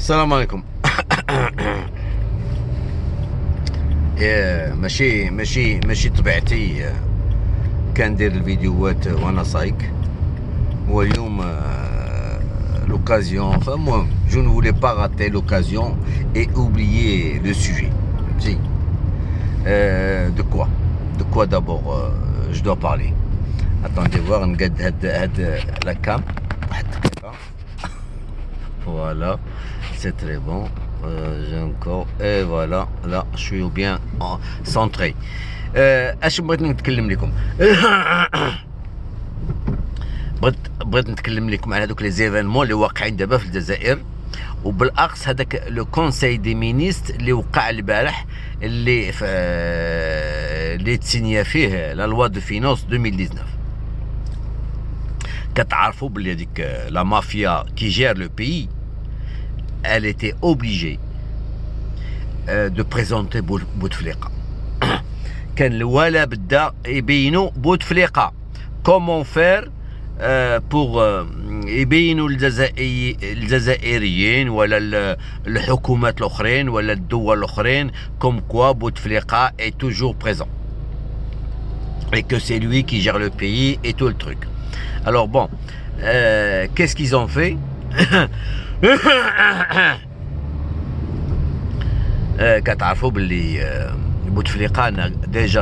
السلام عليكم. ماشي طبيعتي كندير الفيديوهات وانا سايق، واليوم l'occasion, enfin moi je ne voulais pas rater l'occasion et oublier le sujet. Si. De quoi d'abord je dois parler. Attendez voir la cam. Voilà, c'est très bon. J'ai encore, et voilà, là je suis bien centré. اش بغيت نتكلم لكم. بغيت نتكلم لكم على هذوك لي زيفينمون اللي واقعين دابا في الجزائر، وبالاخص هذاك لو كونساي دي مينيست اللي وقع البارح، اللي تسينيا فيه لا لوا دو فينانس 2019. كتعرفوا بلي هذيك لا مافيا كي جير لو بيي elle était obligée de présenter بوتفليقة. كان الوالا بدا يبينوا بوتفليقة كومون فير بوغ يبينوا الجزائريين ولا الحكومات الاخرين ولا الدول الاخرين كوم كوا بوتفليقة est toujours présent et que c'est lui qui gère le pays et tout le truc. Alors bon, qu'est-ce qu'ils ont fait? كتعرفوا باللي بوتفليقة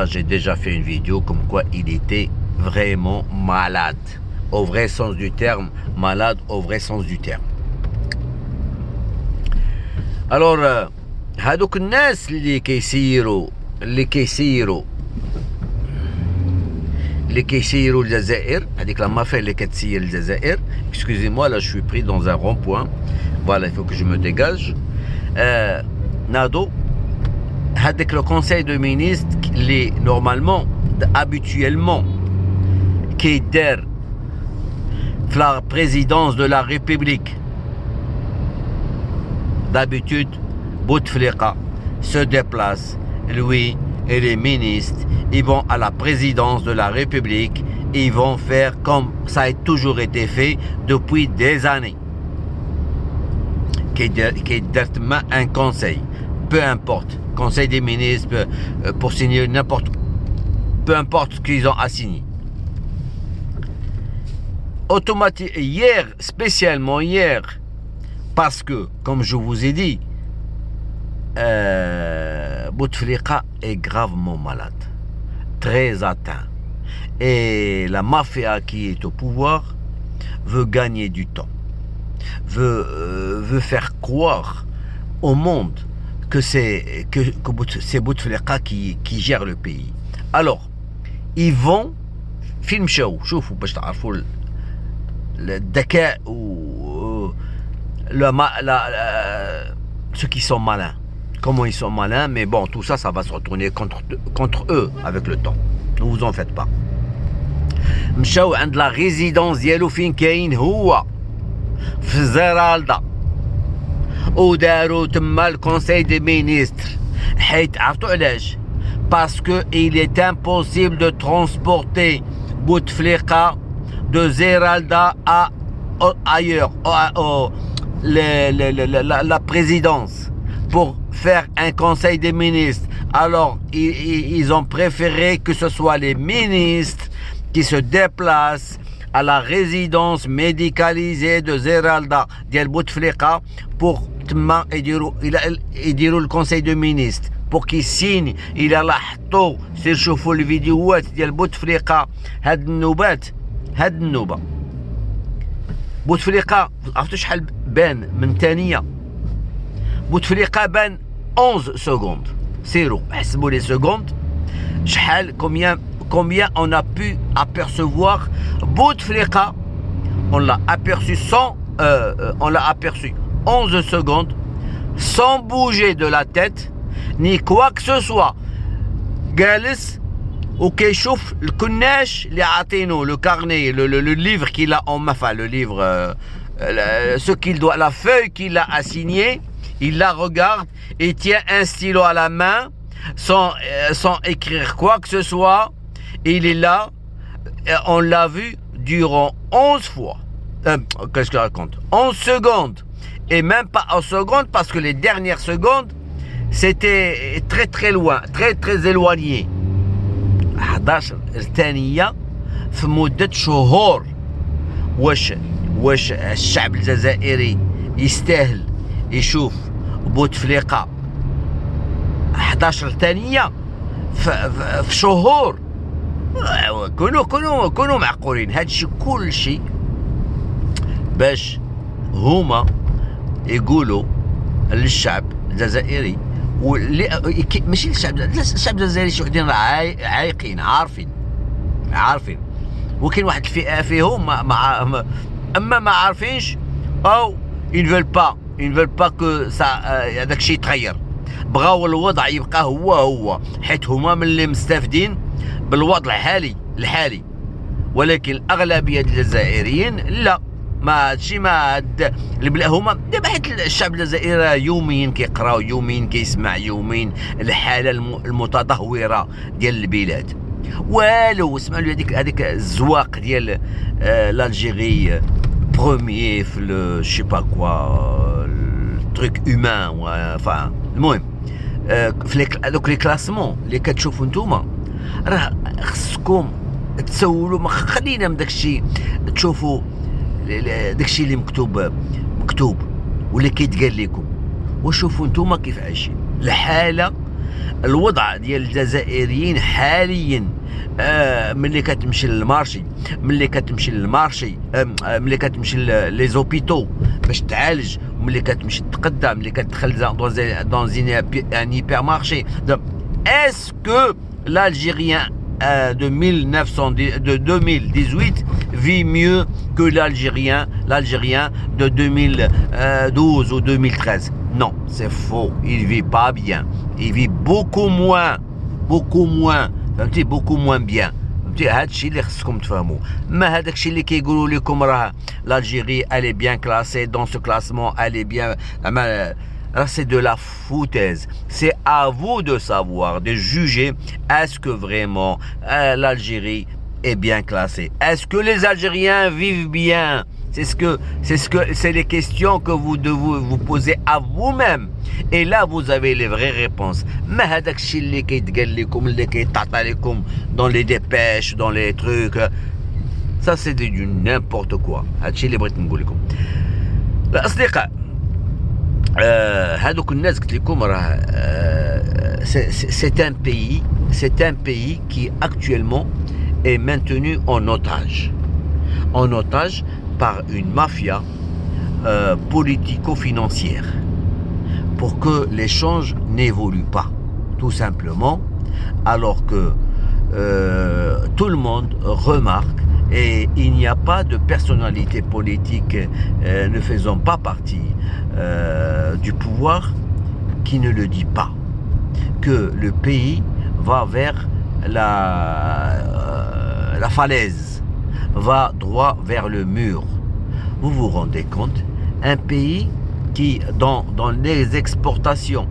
j'ai déjà fait une vidéo comme quoi il était vraiment malade au vrai sens du terme, malade au vrai sens du terme. Alors هادوك الناس اللي كيسيروا الجزائر، هذيك لا مافيا اللي كتسير الجزائر. Excusez-moi, là je suis pris dans un rond-point. Voilà, il faut que je me dégage. ناضو هذاك لو كونساي دو مينيست اللي نورمالمون habituellement كيدار في لا بريزيدونس دو لا ريبوبليك. D'habitude Bouteflika se déplace, lui et les ministres, ils vont à la présidence de la République, ils vont faire comme ça a toujours été fait depuis des années. Qui est un conseil, peu importe, conseil des ministres, pour signer n'importe, peu importe ce qu'ils ont à signer. Automatiquement, hier, spécialement hier, parce que, comme je vous ai dit, Bouteflika est gravement malade, très atteint. Et la mafia qui est au pouvoir veut gagner du temps, veut faire croire au monde que c'est Bouteflika qui gère le pays. Alors, ils vont film show, شوفوا باش تعرفوا الذكاء و ceux qui sont malins, comment ils sont malins, mais bon, tout ça, ça va se retourner contre eux avec le temps. Ne vous en faites pas. مشاو عند لا ريزيدونس ديالو فين كاين هو في زرالدا، وداروا تما الكونساي دي مينيستر، حيت عرفتوا علاش؟ باسكو il est impossible de transporter Bouteflika de Zeralda à ailleurs, la présidence, pour faire un conseil des ministres. Alors ils ont préféré que ce soit les ministres qui se déplacent à la résidence médicalisée de Zeralda ديال Bouteflika pour تما يديروا الكونساي دو مينيستر pour qu'ils signent. إلا لاحظتوا سير شوفوا الفيديوهات ديال بوتفليقة، هاد النوبة بوتفليقة عرفتوا شحال بان من ثانية؟ بوتفليقة بان 11 secondes. سيروا حسبوا لي سكوند شحال combien on a pu apercevoir Bouteflika. On l'a aperçu on l'a aperçu 11 secondes sans bouger de la tête ni quoi que ce soit. جالس وكيشوف الكناش اللي عاطينو le carnet, le livre qu'il a en main, enfin le livre, ce qu'il doit, la feuille qu'il a assignée, il la regarde et tient un stylo à la main sans écrire quoi que ce soit. Il est là, on l'a vu durant 11 fois. Qu'est-ce que je raconte? 11 secondes. et même pas en secondes, parce que les dernières secondes, c'était très très loin, très très éloigné. 11 الثانية في مدة شهور. واش الشعب الجزائري يستاهل يشوف بوتفليقة 11 ثانية في شهور؟ كونوا معقولين. هادشي كل شيء باش هما يقولوا للشعب الجزائري، ماشي الشعب الجزائري، شي وحدين راه عايقين عارفين، وكاين واحد الفئه فيهم ما عارفينش، او ils veulent pas que ça هذاك الشيء يتغير. بغاو الوضع يبقى هو حيت هما من اللي مستافدين بالوضع الحالي، ولكن الاغلبيه الجزائريين لا، ما هادشي ما هما دابا حيت الشعب الجزائري يوميا كيقراو، يوميا كيسمع، يوميا الحاله المتدهوره ديال البلاد. والو اسمعوا لي هذيك الزواق ديال l'Algérie بروميي في لو شي با كوا التروك هومان، enfin المهم في هذوك لي كلاسمون اللي كتشوفوا نتوما، راه خصكم تسولوا، خلينا من داكشي تشوفوا داكشي اللي مكتوب واللي كيتقال لكم، وشوفوا نتوما كيف عايشين. الحاله الوضع ديال الجزائريين حاليا، ملي كتمشي للمارشي، ملي كتمشي لي زوبيتو باش تعالج، ملي كتمشي تتقدى، ملي كتدخل دون ان هيبر مارشي. اسكو l'Algérien de 2018 vit mieux que l'Algérien de 2012 ou 2013? Non, c'est faux. Il vit pas bien. Il vit beaucoup moins. فهمتي؟ beaucoup moins bien. فهمتي؟ هادشي اللي خصكم تفهموا. ما هذاكشي اللي كيقولوا لكم راه l'Algérie elle est bien classée dans ce classement, elle est bien. C'est de la foutaise. C'est à vous de savoir, de juger est-ce que vraiment l'Algérie est bien classée. Est-ce que les Algériens vivent bien? C'est les questions que vous devez vous poser à vous-même. Et là, vous avez les vraies réponses. Mais هذاكشي اللي كيتقال لكم، اللي كيتعطى لكم dans les dépêches, dans les trucs, ça c'est du n'importe quoi. هادشي اللي بغيت نقول لكم. الأصدقاء، هادوك الناس قلت لكم راه c'est un pays qui actuellement est maintenu en otage par une mafia politico-financière, pour que l'échange n'évolue pas, tout simplement, alors que tout le monde remarque, et il n'y a pas de personnalité politique ne faisant pas partie du pouvoir qui ne le dit pas, que le pays va vers la falaise, va droit vers le mur. Vous vous rendez compte? Un pays qui dans les exportations,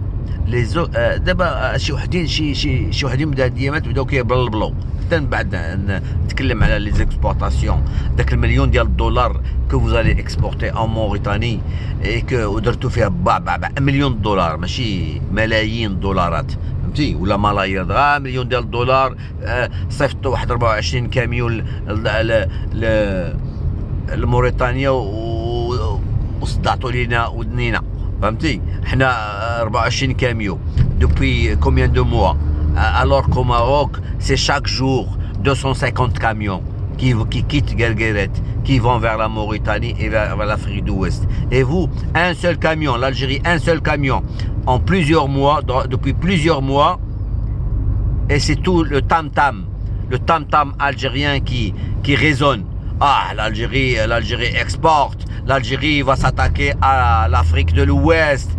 دابا شي وحدين بدا ديامات بداو كيبلبلو. حتى من بعد نتكلم على لي زيكسبورتاسيون، داك المليون ديال الدولار كو vous allez exporter en Mauritanie et que ودرتو فيها 1 مليون دولار، ماشي ملايين الدولارات، فهمتي؟ ولا ملايير، مليون ديال الدولار. صيفطوا واحد 24 كاميون لموريتانيا وصدعتوا لينا ودنينا، فهمتي؟ حنا 24 camions depuis combien de mois, alors qu'au Maroc c'est chaque jour 250 camions qui quittent Guergueret, qui vont vers la Mauritanie et vers l'Afrique de l'Ouest. Et vous, un seul camion, l'Algérie, un seul camion en plusieurs mois, depuis plusieurs mois, et c'est tout le tam-tam algérien qui résonne. Ah, l'Algérie exporte, l'Algérie va s'attaquer à l'Afrique de l'Ouest,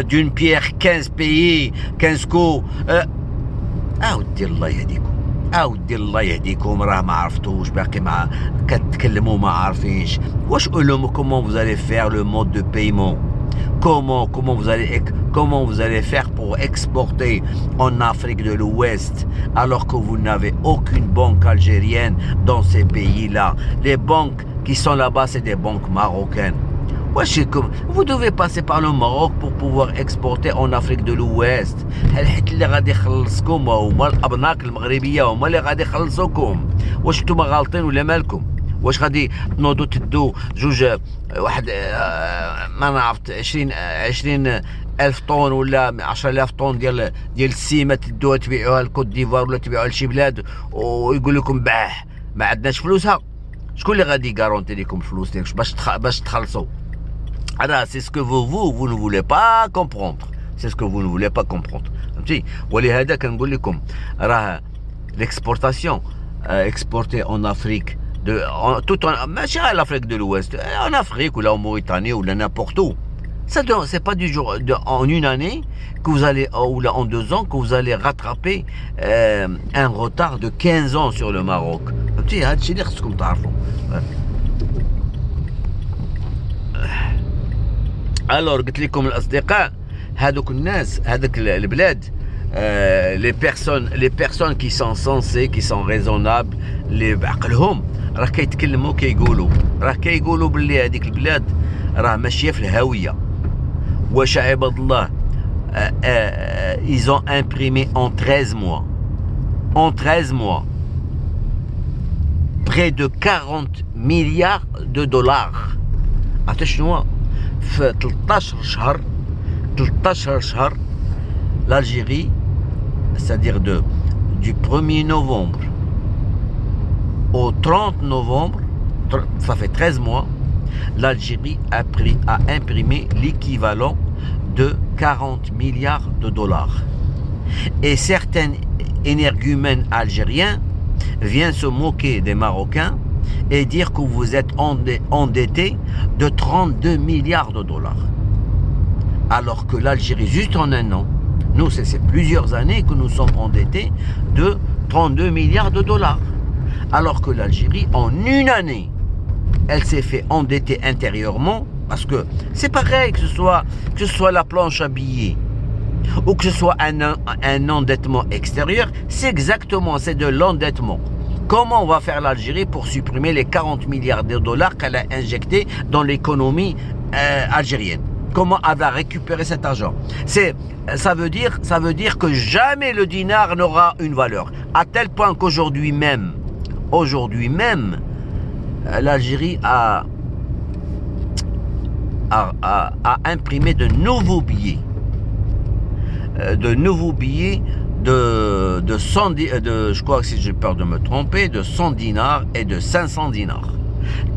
d'une pierre 15 pays, 15 coups. ودي الله يهديكم، ودي الله يهديكم، راه ما عرفتوش باقي، مع كتكلموا ما عارفينش. واش قولوا comment vous allez faire le mode de paiement? Comment vous allez faire pour exporter en Afrique de l'Ouest alors que vous n'avez aucune banque algérienne dans ces pays-là? Les banques qui sont là-bas, c'est des banques marocaines. Wesh, vous devez passer par le Maroc pour pouvoir exporter en Afrique de l'Ouest. الحيت اللي غادي يخلصكم هما الابناك المغربيه هما اللي غادي يخلصوكم. واش نتوما غالطين ولا مالكم؟ واش غادي تنوضوا تدوا جوج واحد ما نعرفت 20 ألف طن ولا 10,000 طن ديال السيمه تدوها تبيعوها لكوت ديفوار ولا تبيعوها لشي بلاد ويقول لكم باه ما عندناش فلوسها. شكون اللي غادي يغارونتي لكم الفلوس ديالكم باش تخلصوا؟ Alors, c'est ce que vous ne voulez pas comprendre. C'est ce que vous ne voulez pas comprendre. ولهذا كنقول لكم راه l'exportation exportée en Afrique ماشي en Afrique de l'Ouest, en Afrique ou là en Mauritanie ou là n'importe où. Ça c'est pas du jour en une année que vous allez ou là en 2 ans que vous allez rattraper un retard de 15 ans sur le Maroc. هذا الشيء اللي خصكم تعرفوا. Alors قلت لكم الاصدقاء هذوك الناس هذوك البلاد les personnes qui sont sensées qui sont raisonnables اللي بعقلهم راه كيتكلموا كيقولوا باللي هذيك البلاد راه ماشيه في الهاويه. واش عباد الله ils ont imprimé en 13 mois près de 40 milliards de dollars. عرفتوا شنو في 13 شهر l'Algérie, c'est-à-dire du 1er novembre au 30 novembre, ça fait 13 mois, l'Algérie a imprimé l'équivalent de 40 milliards de dollars. Et certains énergumènes algériens viennent se moquer des Marocains et dire que vous êtes endettés de 32 milliards de dollars. Alors que l'Algérie, juste en un an, nous, c'est plusieurs années que nous sommes endettés de 32 milliards de dollars. Alors que l'Algérie, en une année, elle s'est fait endetter intérieurement, parce que c'est pareil que ce soit la planche à billets, ou que ce soit un endettement extérieur, c'est de l'endettement. Comment on va faire l'Algérie pour supprimer les 40 milliards de dollars qu'elle a injectés dans l'économie algérienne? Comment elle va récupérer cet argent? Ça veut dire que jamais le dinar n'aura une valeur. À tel point qu'aujourd'hui même, l'Algérie a imprimé de nouveaux billets. Je crois que si j'ai peur de me tromper, de 100 dinars et de 500 dinars.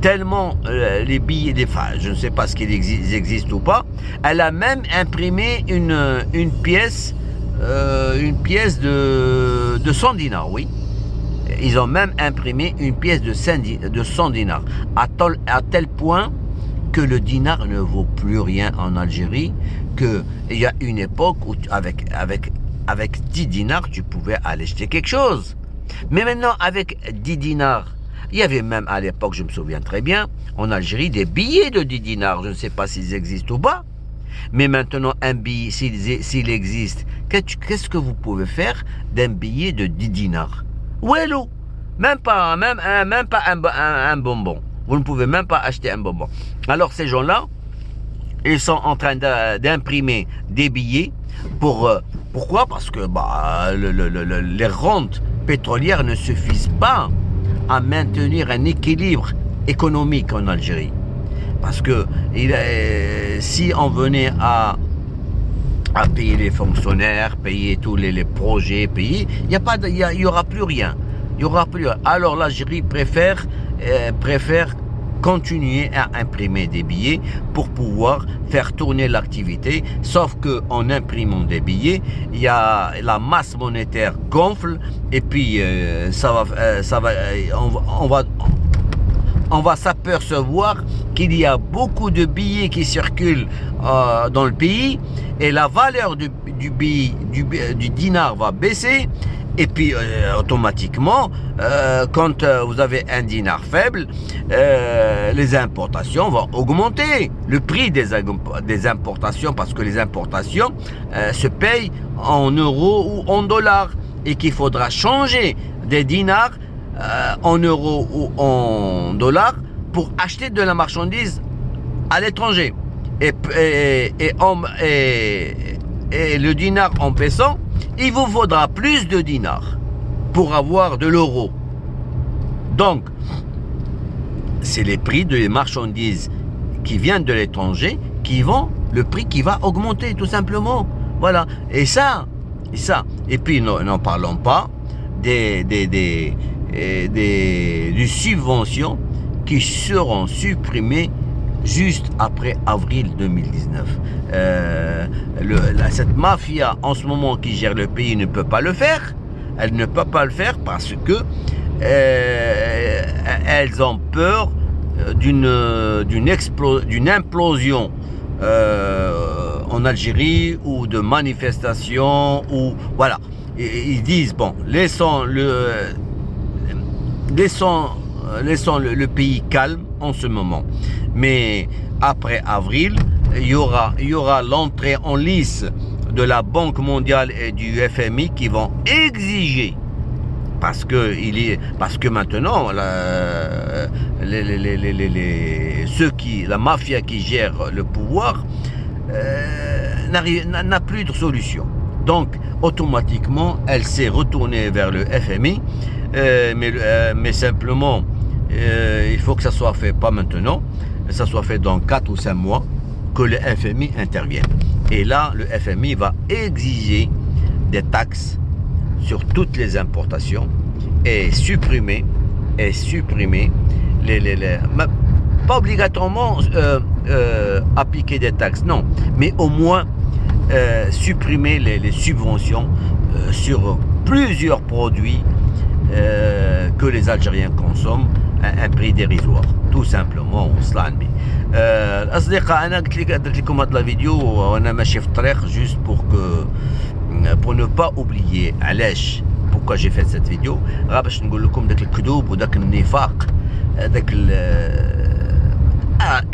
Tellement les billets je ne sais pas ce qu'ils existent ou pas. Elle a même imprimé une pièce de 100 dinars, oui. Ils ont même imprimé une pièce de 100 dinars. À tel point que le dinar ne vaut plus rien en Algérie, qu'il y a une époque où avec 10 dinars, tu pouvais aller acheter quelque chose. Mais maintenant, avec 10 dinars, il y avait même à l'époque, je me souviens très bien, en Algérie, des billets de 10 dinars. Je ne sais pas s'ils existent ou pas. Mais maintenant, un billet, s'il existe, qu'est-ce que vous pouvez faire d'un billet de 10 dinars? Ouelou, même pas un bonbon. Vous ne pouvez même pas acheter un bonbon. Alors ces gens-là, ils sont en train d'imprimer des billets pourquoi? Parce que les rentes pétrolières ne suffisent pas à maintenir un équilibre économique en Algérie. Parce que si on venait à payer les fonctionnaires, payer tous les projets, il n'y aura plus rien. Alors l'Algérie préfère continuer à imprimer des billets pour pouvoir faire tourner l'activité, sauf que en imprimant des billets, il y a la masse monétaire gonfle et puis on va s'apercevoir qu'il y a beaucoup de billets qui circulent dans le pays et la valeur du dinar va baisser. Et puis automatiquement, quand vous avez un dinar faible, les importations vont augmenter. Le prix des importations, parce que les importations se payent en euros ou en dollars. Et qu'il faudra changer des dinars en euros ou en dollars pour acheter de la marchandise à l'étranger. Et le dinar en baissant, il vous faudra plus de dinars pour avoir de l'euro. Donc, c'est les prix des marchandises qui viennent de l'étranger qui vont, le prix qui va augmenter tout simplement. Voilà. Et puis n'en parlons pas des subventions qui seront supprimées juste après avril 2019. Cette mafia en ce moment qui gère le pays ne peut pas le faire. Elle ne peut pas le faire parce que elles ont peur d'une implosion en Algérie ou de manifestations ou voilà. Ils disent bon, laissons le pays calme en ce moment. Mais après avril, il y aura l'entrée en lice de la Banque mondiale et du FMI qui vont exiger, parce que maintenant la mafia qui gère le pouvoir n'a plus de solution. Donc automatiquement elle s'est retournée vers le FMI, mais simplement il faut que ça soit fait pas maintenant, ça soit fait dans 4 ou 5 mois que le FMI intervienne. Et là le FMI va exiger des taxes sur toutes les importations et supprimer pas obligatoirement appliquer des taxes, non, mais au moins supprimer les subventions sur plusieurs produits que les Algériens consomment à un prix dérisoire, tout simplement. الأصدقاء أنا درت لكم هاد لا فيديو وأنا ماشي في الطريق juste pour ne pas oublier علاش pourquoi j'ai fait cette vidéo. غير باش نقول لكم داك الكذوب وداك النفاق، داك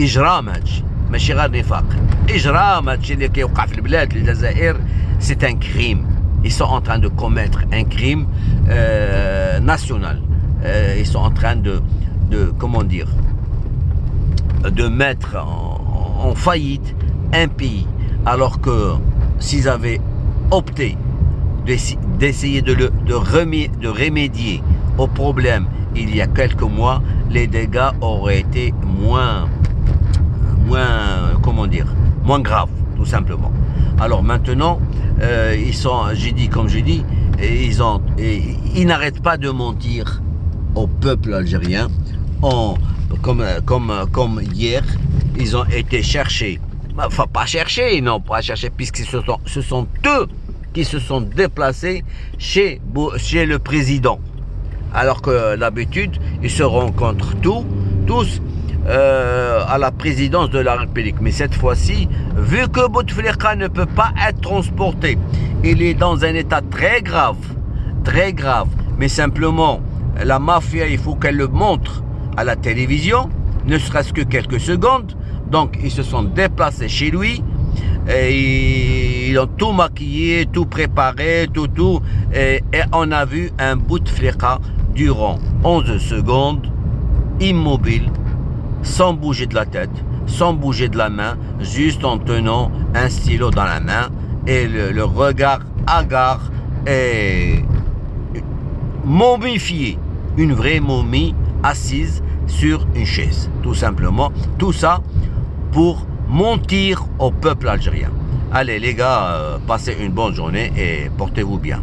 اجرام، هادشي ماشي غير نفاق، اجرام هادشي اللي كيوقع في البلاد الجزائر. C'est un crime. Ils sont en train de commettre un crime national. Ils sont en train de comment dire, de mettre en faillite un pays, alors que s'ils avaient opté d'essayer de remédier au problème il y a quelques mois, les dégâts auraient été moins comment dire, moins graves, tout simplement. Alors maintenant ils sont, comme j'ai dit, ils n'arrêtent pas de mentir au peuple algérien. Comme hier, ils ont été chercher, enfin pas chercher, puisque ce sont eux qui se sont déplacés chez le président, alors que d'habitude ils se rencontrent tous à la présidence de la République. Mais cette fois-ci, vu que Bouteflika ne peut pas être transporté, il est dans un état très grave, mais simplement la mafia, il faut qu'elle le montre à la télévision, ne serait-ce que quelques secondes. Donc ils se sont déplacés chez lui et ils ont tout maquillé, tout préparé, tout et on a vu un Bouteflika durant 11 secondes immobile, sans bouger de la tête, sans bouger de la main, juste en tenant un stylo dans la main et le regard hagard et momifié, une vraie momie assise sur une chaise, tout simplement. Tout ça pour mentir au peuple algérien. Allez les gars, passez une bonne journée et portez-vous bien.